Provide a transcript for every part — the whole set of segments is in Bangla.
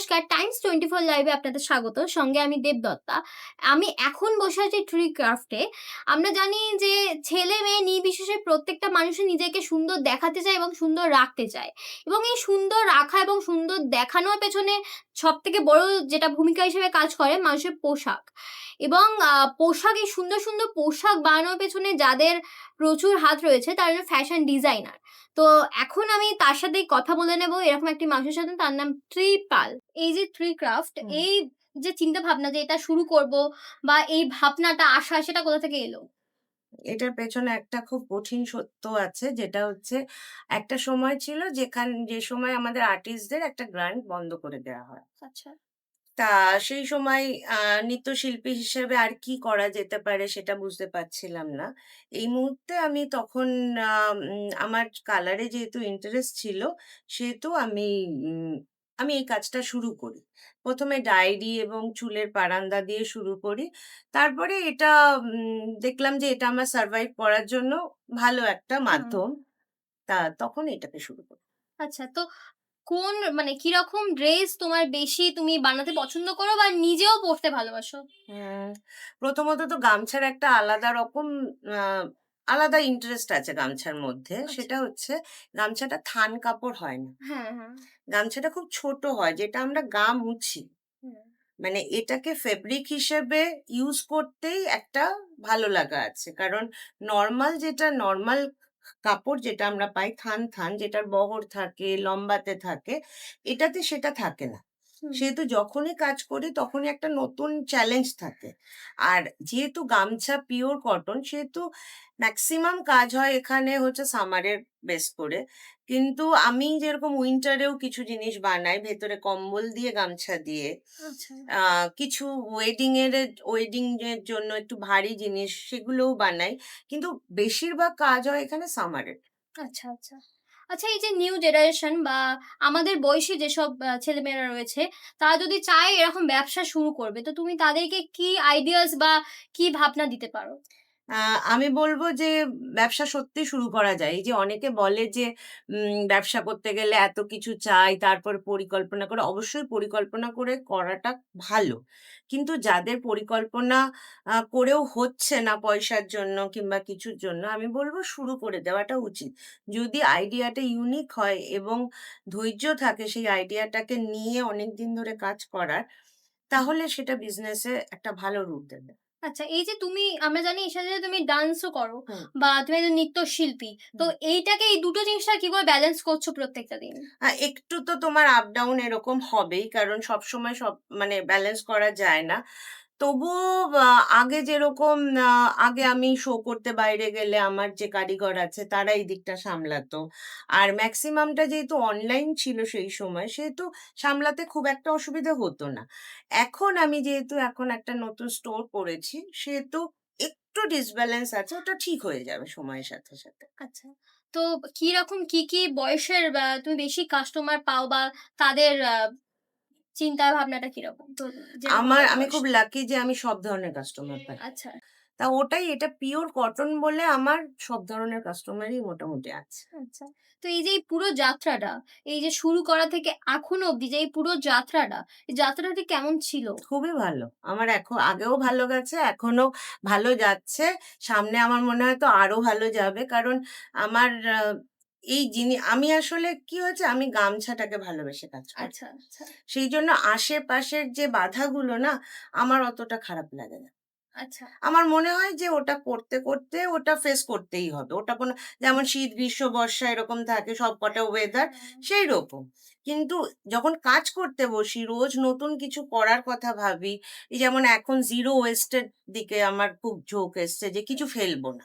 নমস্কার, টাইমস 24 লাইভে আপনাদের স্বাগত। সঙ্গে আমি দেবদত্তা। আমি এখন বসে আছি ট্রি ক্রাফটে। আমরা জানি যে ছেলে-মেয়ে নির্বিশেষে প্রত্যেকটা মানুষই নিজেকে সুন্দর দেখাতে চায় এবং সুন্দর রাখতে চায়। এবং এই সুন্দর রাখা এবং সুন্দর দেখানোর পেছনে সবথেকে বড় যেটা ভূমিকা হিসেবে কাজ করে মানুষের পোশাক। এবং পোশাক এই সুন্দর, সুন্দর পোশাক বানানোর পেছনে যাদের প্রচুর হাত রয়েছে তারা হলো ফ্যাশন ডিজাইনার। তো এখন আমি তার সাথেই কথা বলে নেব এরকম একটি মানুষের সাথে, তার নাম ত্রিপাল। এই যে ট্রি ক্রাফট, হুম। এই যে চিন্তা ভাবনা যে এটা শুরু করব বা এই ভাবনাটা আসা সেটা কোথা থেকে এলো? এটার পেছনে একটা খুব কঠিন সত্য আছে, যেটা হচ্ছে একটা সময় ছিল যে সময় আমাদের আর্টিস্টদের একটা গ্র্যান্ট বন্ধ করে দেওয়া হয়। আচ্ছা। তা সেই সময় আ নৃত্যশিল্পী হিসেবে আর কি করা যেতে পারে সেটা বুঝতে পারছিলাম না। এই মুহূর্তে আমি তখন আমার কালারে যেহেতু ইন্টারেস্ট ছিল, সেহেতু উম আমি এই কাজটা শুরু করি। ১ম এ ডায়েরি এবং চুলের পারান্দা দিয়ে শুরু করি। তারপরে এটা দেখলাম যে এটা আমার সারভাইভ করার জন্য ভালো একটা হুম। মাধ্যম। তখন এটাকে শুরু করি। আচ্ছা, তো কোন মানে কিরকম ড্রেস তোমার বেশি তুমি বানাতে পছন্দ করো বা নিজেও পড়তে ভালোবাসো? হুম, প্রথমত তো গামছার একটা আলাদা রকম আ আলাদা ইন্টারেস্ট আছে গামছার মধ্যে। আচ্ছা। সেটা হচ্ছে গামছাটা থান কাপড় হয় না। হ্যাঁ, হ্যাঁ। গামছাটা খুব ছোট হয়, যেটা আমরা গা মুছি। হুম। মানে এটাকে ফেব্রিক হিসেবে ইউজ করতেই একটা ভালো লাগা আছে। কারণ নরমাল কাপড় যেটা আমরা পাই থান যেটার বহর থাকে, লম্বাতে থাকে, এটাতে সেটা থাকে না। হুম। সেহেতু যখনই কাজ করি তখনই একটা নতুন চ্যালেঞ্জ থাকে। আর যেহেতু গামছা পিওর কটন, সেহেতু মেক্সিমাম কাজ হয় এখানে হচ্ছে সামারের বেস করে। কিন্তু আমি যেরকম উইন্টারেও কিছু জিনিস বানাই ভেতরে কম্বল দিয়ে গামছা দিয়ে। আচ্ছা। আ কিছু ওয়েডিং এর জন্য একটু ভারী জিনিস সেগুলোও বানাই। কিন্তু বেশিরভাগ কাজ হয় এখানে সামারের। আচ্ছা, আচ্ছা। আচ্ছা, এই যে নিউ জেনারেশন বা আমাদের বয়সী যেসব ছেলেমেয়েরা রয়েছে, তারা যদি চায় এরকম ব্যবসা শুরু করবে, তো তুমি তাদেরকে কি আইডিয়াস বা কি ভাবনা দিতে পারো? আ আমি বলব যে ব্যবসা সত্যিই শুরু করা যায়। এই যে অনেকে বলে যে ব্যবসা করতে গেলে এত কিছু চাই, তারপর পরিকল্পনা করে অবশ্যই পরিকল্পনা করে করাটা ভালো। কিন্তু যাদের পরিকল্পনা করেও হচ্ছে না পয়সার জন্য কিংবা কিছুর জন্য, আমি বলব শুরু করে দেওয়াটা উচিত। যদি আইডিয়াটা ইউনিক হয় এবং ধৈর্য থাকে সেই আইডিয়াটাকে নিয়ে অনেকদিন ধরে কাজ করার, তাহলে সেটা বিজনেসে একটা ভালো রূপ দেবে। আচ্ছা, এই যে তুমি আমরা জানি এর সাথে, সাথে তুমি ডান্সও করো হুম, বা তুমি একজন নৃত্যশিল্পী। তো হুম। এইটাকে এই দুটো জিনিসটা কিভাবে ব্যালেন্স করছো প্রত্যেকটা দিন? একটু তো তোমার আপ ডাউন এরকম হবেই। কারণ সবসময় মানে ব্যালেন্স করা যায় না। তবুও আ আগে যেরকম আ আগে আমি শো করতে বাইরে গেলে আমার যে কারিগর আছে তারা এই দিকটা সামলাতো। আর মেক্সিমামটা যেহেতু অনলাইন ছিল সেই সময়, সেহেতু সামলাতে খুব একটা অসুবিধা হতো না। আমি যেহেতু এখন একটা নতুন স্টোর করেছি, সেহেতু একটু ডিসব্যালেন্স আছে। ওটা ঠিক হয়ে যাবে সময়ের সাথে, সাথে। আচ্ছা। তো কিরকম কি বয়সের বা তুমি বেশি কাস্টমার পাও বা তাদের চিন্তা ভাবনাটা কিরকম? তো যেরকম আমি খুব বয়সী। লাকি যে আমি সব ধরনের কাস্টমার পাই। আচ্ছা। এটা পিওর কটন বলে আমার সব ধরনের কাস্টমারই মোটামুটি আছে। আচ্ছা। তো এই যে এই পুরো যাত্রাটা, এই যে শুরু করা থেকে এখনো অব্দি যে এই পুরো যাত্রাটা, এই যাত্রাটা কেমন ছিল? খুবই ভালো। আমার আগেও ভালো গেছে, এখনো ভালো যাচ্ছে। সামনে আমার মনে হয় তো আরো ভালো যাবে। কারণ আমার আ এই আমি আসলে কি হয়েছে, আমি গামছাটাকে ভালোবেসে কাজ করি। আচ্ছা, আচ্ছা, সেইজন্য আশেপাশের যে বাধাগুলো না, আমার অতটা খারাপ লাগে না। আচ্ছা। আমার মনে হয় যে ওটা করতে ওটা ফেস করতেই হবে। ওটা যেমন শীত, গ্রীষ্ম, বর্ষা এরকম থাকে সবকটা ওয়েদার হ্যাঁ। সেইরকম। কিন্তু যখন কাজ করতে বসি, রোজ নতুন কিছু করার কথা ভাবি। এই যেমন এখন জিরো ওয়েস্ট এর দিকে আমার খুব ঝোঁক এসছে যে কিছু ফেলবো না।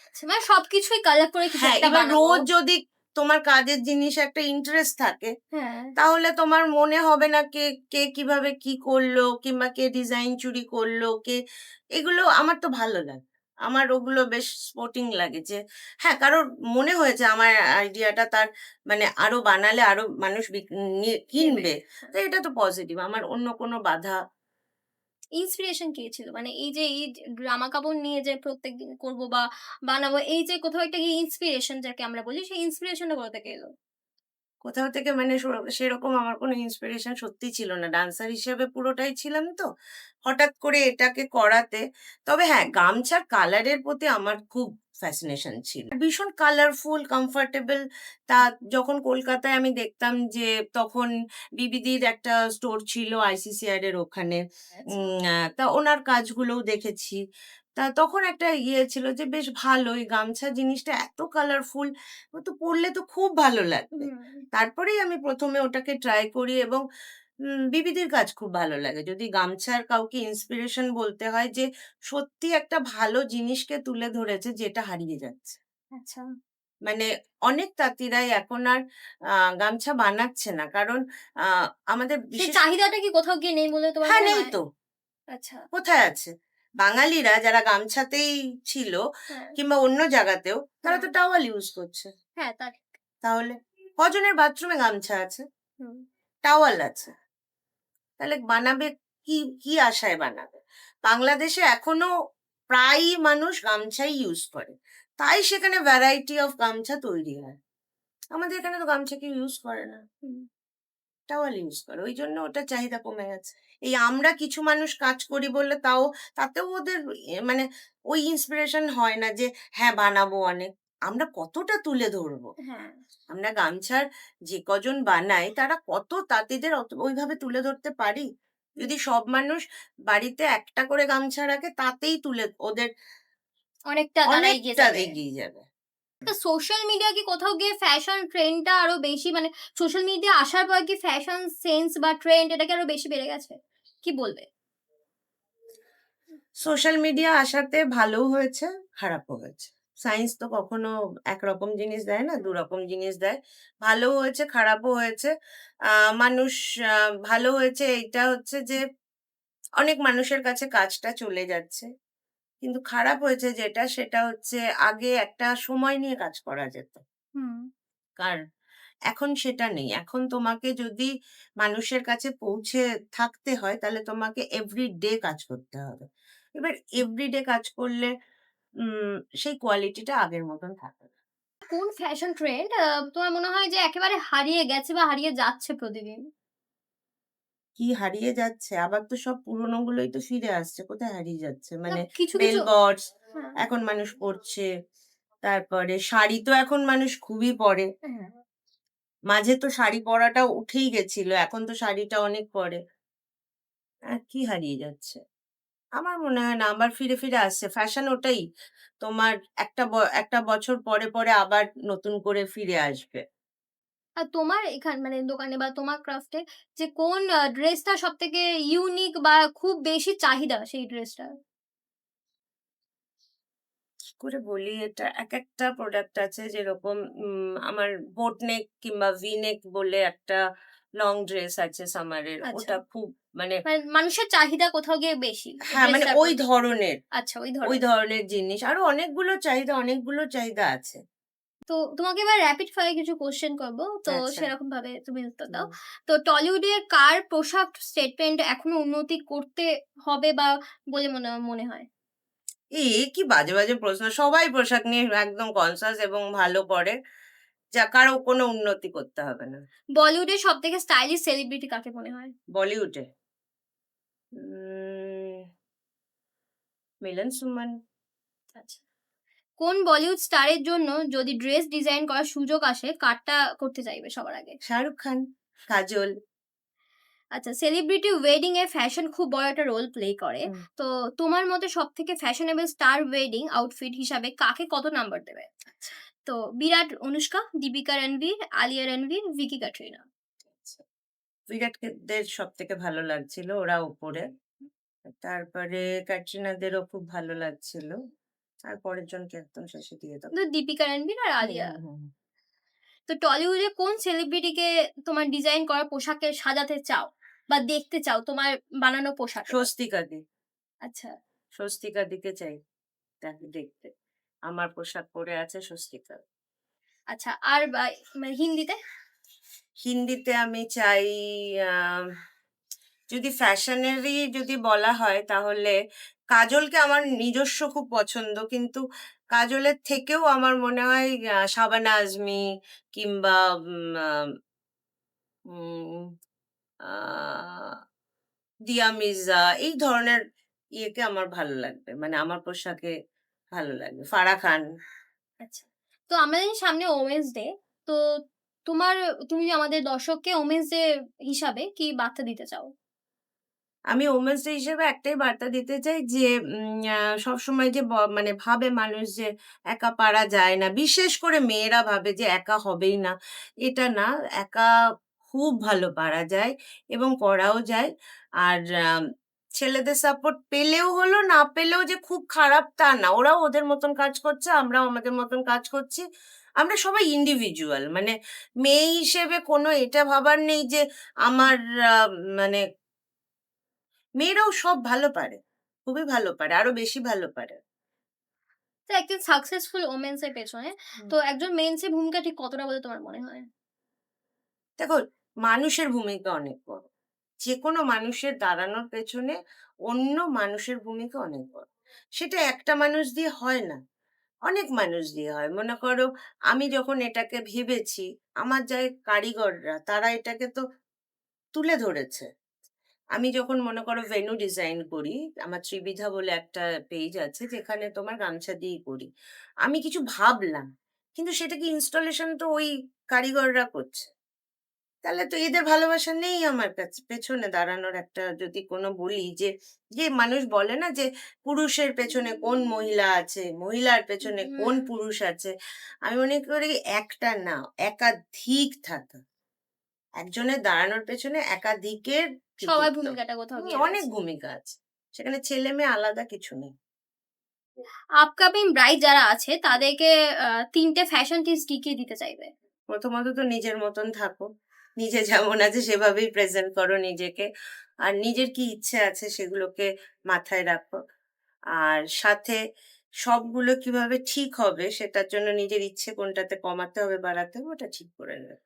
আচ্ছা, মানে সবকিছুই কালেক্ট করে কিছু হ্যাঁ, একটা এবার বানাবো। রোজ যদি তোমার কাজের জিনিসে একটা ইন্টারেস্ট থাকে, হ্যাঁ। তাহলে তোমার মনে হবে না কে কিভাবে কি করলো কিংবা কে ডিজাইন চুরি করলো, এগুলো আমার তো ভালো লাগে। আমার ওগুলো বেশ স্পোর্টিং লাগে যে হ্যাঁ, কারোর মনে হয়েছে আমার আইডিয়াটা তার মানে আরো বানালে আরো মানুষ নেবে। কিনবে। হ্যাঁ। তো এটা তো পজিটিভ। আমার অন্য কোনো বাধা ইন্সপিরেশন কে ছিল? মানে এই যে এই জামাকাপড় নিয়ে যে প্রত্যেকদিন করব বা বানাবো, এই যে কোথাও একটা ইন্সপিরেশন যাকে আমরা বলি, সেই ইন্সপিরেশনটা কোথা থেকে এলো? কোথাও থেকে মানে সেরকম আমার কোনো ইন্সপিরেশন সত্যিই ছিল না। ডান্সার হিসেবে পুরোটাই ছিলাম তো। হঠাৎ করে এটাকে করাতে তবে হ্যাঁ, গামছার কালারের প্রতি আমার খুব ফ্যাসিনেশন ছিল। ভীষণ কালারফুল, কমফোর্টেবল। তা যখন কলকাতায় আমি দেখতাম যে তখন বিবিদির একটা স্টোর ছিল আইসিসিআর এর ওখানে। আচ্ছা। তা ওনার কাজগুলোও দেখেছি। তা তখন একটা ইয়ে ছিল যে বেশ ভালোই গামছা জিনিসটা এত কালারফুল, ও তো পড়লে তো খুব ভালো লাগবে। হুম। তারপরেই আমি ১ম এ ওটাকে ট্রাই করি এবং বিবিধির কাজ খুব ভালো লাগে। যদি গামছার কাউকে ইন্সপিরেশন বলতে হয় যে সত্যি একটা ভালো জিনিসকে তুলে ধরেছে যেটা হারিয়ে যাচ্ছে। আচ্ছা। মানে অনেক তাঁতিরাই এখন আর আ গামছা বানাচ্ছে না। কারণ আ আমাদের সেই বিশেষ চাহিদাটা কি কোথাও গিয়ে নেই বলে তোমার হ্যাঁ, মনে নেই হয়? তো। আচ্ছা। কোথায় আছে? বাঙালিরা যারা গামছাতেই ছিল হ্যাঁ, কিংবা অন্য জায়গাতেও তারা হ্যাঁ, তো টাওয়াল ইউজ করছে। হ্যাঁ, তা ঠিক। তাহলে কজনের বাথরুমে গামছা আছে? হুম। টাওয়াল আছে। তাহলে বানাবে কি আশায় বানাবে? বাংলাদেশে এখনো প্রায়ই মানুষ গামছাই ইউজ করে। তাই সেখানে ভ্যারাইটি অফ গামছা তৈরি হয়। আমাদের এখানে তো গামছা কেউ ইউজ করে না। হুম। টাওয়াল ইউজ করে। ওইজন্য ওটার চাহিদা কমে গেছে। এই আমরা কিছু মানুষ কাজ করি বললে তাও তাতেও ওদের মানে ওই ইন্সপিরেশন হয় না যে হ্যাঁ, বানাবো অনেক। আমরা কতটা তুলে ধরবো? হ্যাঁ। আমরা গামছার যে কজন বানাই তারা কত তাঁতিদের ওইভাবে তুলে ধরতে পারি? হুম। যদি সব মানুষ বাড়িতে একটা করে গামছা রাখে তাতেই তুলে ওদের অনেকটা তারা এগিয়ে অনেকটা যাবে। এগিয়ে যাবে। তো সোশ্যাল মিডিয়া কি কোথাও গিয়ে ফ্যাশন ট্রেন্ডটা আরো বেশি মানে সোশ্যাল মিডিয়া আসার পর কি ফ্যাশন সেন্স বা ট্রেন্ড এটা কি আরো বেশি বেড়ে গেছে? কি বলবে? সোশ্যাল মিডিয়া আসাতে ভালোও হয়েছে, খারাপও হয়েছে। সায়েন্স তো কখনো একরকম জিনিস দেয় না, হুম। দুরকম জিনিস দেয়। ভালোও হয়েছে, খারাপও হয়েছে। আ মানুষ আ ভালো হয়েছে এইটা হচ্ছে যে অনেক মানুষের কাছে কাজটা চলে যাচ্ছে। কিন্তু খারাপ হয়েছে যেটা সেটা হচ্ছে আগে একটা সময় নিয়ে কাজ করা যেত। হুম। আর এখন সেটা নেই। এখন তোমাকে যদি মানুষের কাছে পৌঁছে থাকতে হয় তাহলে তোমাকে এভরিডে কাজ করতে হবে। এবার এভরিডে কাজ করলে সেই কোয়ালিটিটা আগের মতন থাকে না। কোন ফ্যাশন ট্রেন্ড তোমার মনে হয় যে একেবারে হারিয়ে গেছে বা হারিয়ে যাচ্ছে প্রতিদিন? কি হারিয়ে যাচ্ছে? আবার তো সব পুরনো গুলোই তো ফিরে আসছে। কোথায় হারিয়ে যাচ্ছে? না মানে কিছু, বেল কিছু বটস হ্যাঁ, এখন মানুষ পড়ছে। তারপরে শাড়ি তো এখন মানুষ খুবই পরে। হ্যাঁ। মাঝে তো শাড়ি পরাটা উঠেই গেছিল। এখন তো শাড়িটা অনেক পরে। কি হারিয়ে যাচ্ছে? আমার মনে হয় না আবার ফিরে আসছে। ফ্যাশন ওটাই। তোমার একটা বছর পরে আবার নতুন করে ফিরে আসবে। আর তোমার মানে দোকানে বা তোমার ক্রাফট এ যে কোন ড্রেসটা সবথেকে ইউনিক বা খুব বেশি চাহিদা সেই ড্রেসটার? কি করে বলি এটা? একেকটা প্রোডাক্ট আছে যেরকম আমার বোট নেক কিংবা ভি নেক বলে একটা লং ড্রেস আছে সামারের। আচ্ছা। ওটা খুব মানে মানে মানুষের চাহিদা কোথাও গিয়ে বেশি হ্যাঁ, মানে ড্রেসটার ওই প্রতি। ধরনের, আচ্ছা ওই ওই ধরনের। ধরনের জিনিস। আরো অনেকগুলো চাহিদা আছে। তো তোমাকে এবার র‍্যাপিড ফায়ার কিছু কোয়েশ্চেন করব। তো আচ্ছা। সেরকম ভাবে তুমি উত্তর দাও। হুম। তো টলিউডে কার পোশাক স্টেটমেন্ট এখনো উন্নতি করতে হবে বা বলে মনে হয়? কি বাজে প্রশ্ন। সবাই পোশাক নিয়ে একদম কনসিয়াস এবং ভালো করে। কারো কোনো উন্নতি করতে হবে না। বলিউডের সবথেকে স্টাইলিশ সেলিব্রিটি কাকে মনে হয়? বলিউডে উম মিলন সুমন, আচ্ছা। কোন বলিউড স্টারের জন্য যদি ড্রেস ডিজাইন করার সুযোগ আসে, কারটা করতে চাইবে সবার আগে? শাহরুখ খান, কাজল। আচ্ছা, সেলিব্রিটি ওয়েডিং এ ফ্যাশন খুব বড় একটা রোল প্লে করে। হুম। তো তোমার মতে সবথেকে ফ্যাশনেবল স্টার ওয়েডিং আউটফিট হিসাবে কাকে কত নাম্বার দেবে? আচ্ছা, তো বিরাট অনুষ্কা, দীপিকা রণবীর, আলিয়া রণবীর, ভিকি ক্যাটরিনা। আচ্ছা। বিরাটদের সবথেকে ভালো লাগছিল ওরা উপরে। তারপরে ক্যাটরিনাদেরও খুব ভালো লাগছিল। আর পরের জনকে একদম শেষে দিয়ে দাও। কিন্তু দীপিকা রণবীর আর হুম, আলিয়া। হুম, হুম, হুম। তো টলিউডে কোন সেলিব্রিটিকে তোমার ডিজাইন করা পোশাকে সাজাতে চাও? বা দেখতে চাও তোমার বানানো পোশাকে? স্বস্তিকা দি। আচ্ছা, স্বস্তিকা দিকে চাই তাকে দেখতে। আমার পোশাক পরে আছে স্বস্তিকা। আচ্ছা। আর মানে হিন্দিতে? হিন্দিতে আমি চাই আ যদি ফ্যাশনেরই যদি বলা হয় তাহলে কাজলকে আমার নিজস্ব খুব পছন্দ। কিন্তু কাজলের থেকেও আমার মনে হয় শাবানা আজমি কিংবা উম আ উম আ দিয়া মির্জা এই ধরনের ইয়েকে আমার ভালো লাগবে। মানে আমার পোশাকে ভালো লাগবে। ফারাহ খান। আচ্ছা। তো আমরা জানি সামনে ওমেনস ডে। তো তোমার তুমি আমাদের দর্শককে ওমেনস ডে হিসাবে কি বার্তা দিতে চাও? আমি ওমেন্স ডে হিসেবে একটাই বার্তা দিতে চাই যে সবসময় যে মানে ভাবে মানুষ যে একা পারা যায় না। বিশেষ করে মেয়েরা ভাবে যে একা হবেই না। এটা না, একা খুব ভালো পারা যায় এবং করাও যায়। আর ছেলেদের সাপোর্ট পেলেও হলো, না পেলেও যে খুব খারাপ তা না। ওরাও ওদের মতন কাজ করছে, আমরাও আমাদের মতন কাজ করছি। আমরা সবাই ইন্ডিভিজুয়াল। মানে মেয়ে হিসেবে কোনো এটা ভাবার নেই যে আমার আ মানে মেয়েরাও সব ভালো পারে। খুবই ভালো পারে। আরো বেশি ভালো পারে। তো একজন সাকসেসফুল ওমেনস এর পেছনে হুম। তো একজন মেন্স এর ভূমিকা ঠিক কতটা বলে তোমার মনে হয়? দেখো, মানুষের ভূমিকা অনেক বড়। যেকোনো মানুষের দাঁড়ানোর পেছনে অন্য মানুষের ভূমিকা অনেক বড়। সেটা একটা মানুষ দিয়ে হয় না। অনেক মানুষ দিয়ে হয়। মনে করো আমি যখন এটাকে ভেবেছি, আমার যে কারিগররা তারা এটাকে তো তুলে ধরেছে। আমি যখন মনে করো ভেন্যু ডিজাইন করি, আমার ত্রিবিধা বলে একটা পেজ আছে যেখানে তোমার গামছা দিয়েই করি। আমি কিছু ভাবলাম। কিন্তু সেটাকে ইনস্টলেশন তো ওই কারিগররা করছে। তাহলে তো এদের ভালোবাসা নেই আমার কাছে পেছনে দাঁড়ানোর একটা যদি কোনো বলি যে, যে মানুষ বলে না যে পুরুষের পেছনে কোন মহিলা আছে, মহিলার পেছনে হুম, কোন পুরুষ আছে। আমি মনে করি একটা না, একাধিক থাকে। একজনের দাঁড়ানোর পেছনে একাধিকের সবার কৃতিত্ব। ভূমিকাটা কোথাও গিয়ে অনেক রয়েছে। ভূমিকা আছে। সেখানে ছেলে-মেয়ে আলাদা কিছু নেই। আপকামিং ব্রাইড যারা আছে তাদেরকে ৩ টে ফ্যাশন টিপস কি, কি দিতে চাইবে? প্রথমত তো নিজের মতন থাকো। নিজে যেমন আছে সেভাবেই প্রেজেন্ট করো নিজেকে। আর নিজের কি ইচ্ছে আছে সেগুলোকে মাথায় রাখো। আর সাথে সবগুলো কিভাবে ঠিক হবে সেটার জন্য নিজের ইচ্ছে কোনটাতে কমাতে হবে, বাড়াতে হবে ওটা ঠিক করে নেবে।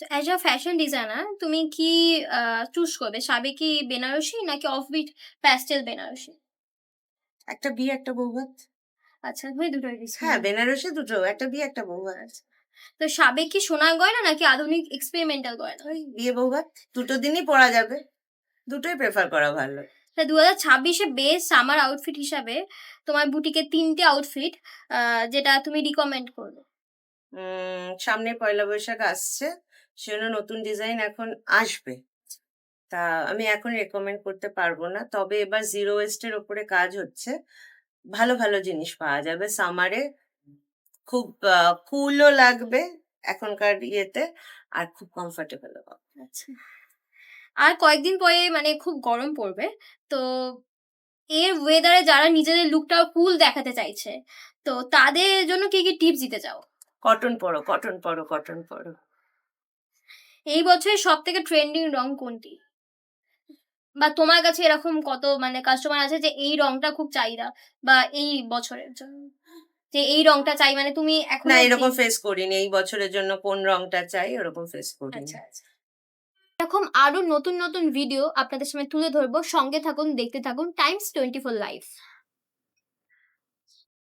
তো অ্যাজ আ ফ্যাশন ডিজাইনার তুমি কি চুজ করবে? সাবেকি বেনারসি নাকি অফবিট প্যাস্টেল বেনারসি? একটা বিয়ে, একটা বৌভাত। আচ্ছা, তুমি দুটোই রিস্ক হ্যাঁ, নিবে। বেনারসি দুটো। একটা বিয়ে, একটা বৌভাত। আচ্ছা। তো সাবেকি সোনার গয়না নাকি আধুনিক এক্সপেরিমেন্টাল গয়না? ওই বিয়ে বৌভাত। দুটো দিনই পরা যাবে। দুটোই প্রেফার করা ভালো। তা ২০২৬ এ বেস্ট সামার আউটফিট হিসাবে তোমার বুটিকে ৩ টে আউটফিট যেটা তুমি রিকমেন্ড করবে। সামনে পয়লা বৈশাখ আসছে। সেজন্য নতুন ডিজাইন এখন আসবে। তা আমি এখন রেকমেন্ড করতে পারবো না। তবে এবার জিরো ওয়েস্ট এর উপরে কাজ হচ্ছে। ভালো, ভালো জিনিস পাওয়া যাবে সামারে। খুব কুলও লাগবে এখনকার ইয়েতে। আর খুব কমফোর্টেবল ও পাবে। আচ্ছা। আর কয়েকদিন পরে মানে খুব গরম পড়বে। তো এর ওয়েদারে যারা নিজেদের লুকটা কুল দেখাতে চাইছে, তো তাদের জন্য কি, কি টিপস দিতে চাও? কটন পরো, কটন পরো, কটন পরো। এই বছরের সবথেকে ট্রেন্ডিং রং কোনটি? বা তোমার কাছে এরকম কত মানে কাস্টমার আছে যে এই রংটা খুব চাহিদা বা এই বছরের জন্য? যে এই রংটা চাই মানে তুমি না এখনো অব্দি এরকম ফেস করিনি। এই বছরের জন্য কোন রংটা চাই ওরকম ফেস করিনি। আচ্ছা, আচ্ছা। এরকম আরো নতুন, নতুন ভিডিও আপনাদের সামনে তুলে ধরবো। সঙ্গে থাকুন, দেখতে থাকুন টাইমস 24 লাইভ।